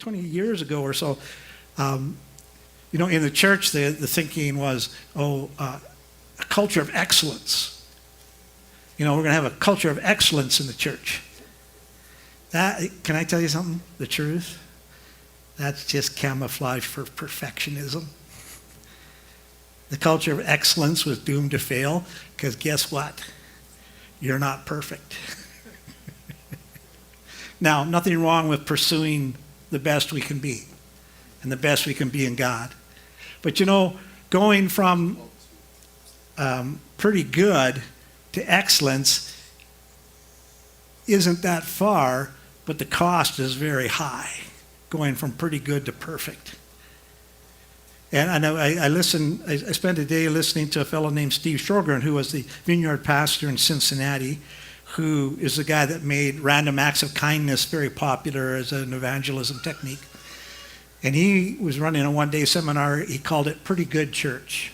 20 years ago or so, in the church, the thinking was, a culture of excellence. We're going to have a culture of excellence in the church. Can I tell you something? The truth? That's just camouflage for perfectionism. The culture of excellence was doomed to fail because guess what? You're not perfect. Now, nothing wrong with pursuing the best we can be and the best we can be in God. But going from pretty good to excellence isn't that far, but the cost is very high, going from pretty good to perfect. And I know I spent a day listening to a fellow named Steve Sjogren, who was the vineyard pastor in Cincinnati, who is the guy that made random acts of kindness very popular as an evangelism technique. And he was running a one-day seminar. He called it Pretty Good Church.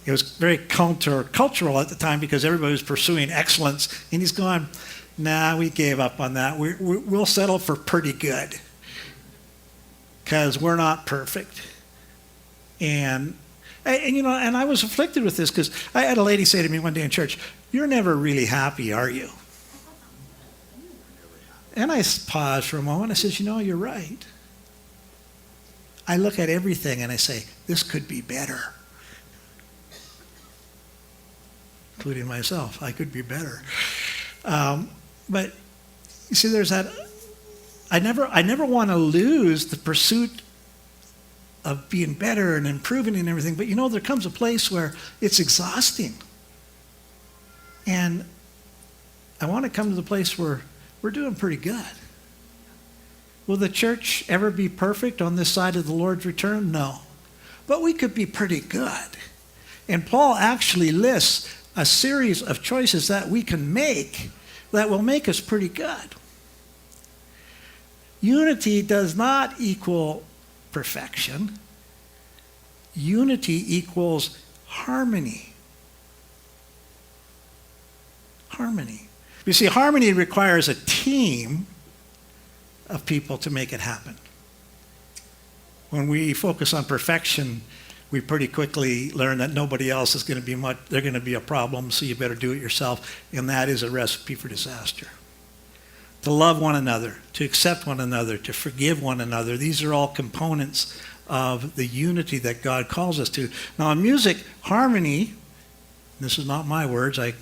It was very countercultural at the time because everybody was pursuing excellence. And he's going, nah, we gave up on that. We'll settle for pretty good because we're not perfect. And I was afflicted with this because I had a lady say to me one day in church, "You're never really happy, are you?" And I paused for a moment. I said, you're right. I look at everything and I say, this could be better. Including myself, I could be better. But you see, there's that. I never want to lose the pursuit of being better and improving and everything. But there comes a place where it's exhausting. And I want to come to the place where we're doing pretty good. Will the church ever be perfect on this side of the Lord's return? No. But we could be pretty good. And Paul actually lists a series of choices that we can make that will make us pretty good. Unity does not equal perfection. Unity equals harmony. Harmony. You see, harmony requires a team of people to make it happen. When we focus on perfection, we pretty quickly learn that nobody else is going to be they're going to be a problem, so you better do it yourself, and that is a recipe for disaster. To love one another, to accept one another, to forgive one another, these are all components of the unity that God calls us to. Now in music, harmony, this is not my words, I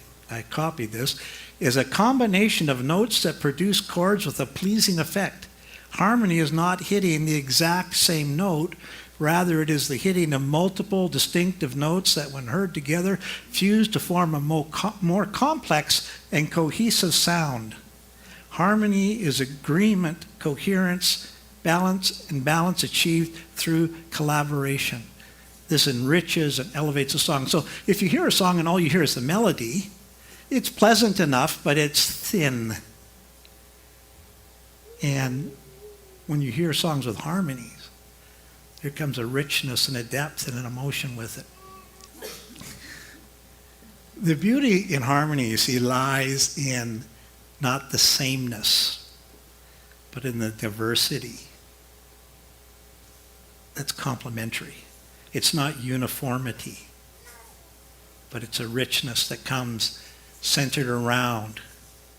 copied this, is a combination of notes that produce chords with a pleasing effect. Harmony is not hitting the exact same note. Rather, it is the hitting of multiple distinctive notes that, when heard together, fuse to form a more complex and cohesive sound. Harmony is agreement, coherence, balance, and balance achieved through collaboration. This enriches and elevates a song. So if you hear a song and all you hear is the melody, it's pleasant enough, but it's thin. And when you hear songs with harmonies, there comes a richness and a depth and an emotion with it. The beauty in harmony, you see, lies in not the sameness, but in the diversity that's complementary. It's not uniformity, but it's a richness that comes centered around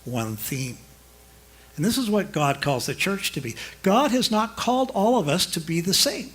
one theme. And this is what God calls the church to be. God has not called all of us to be the same.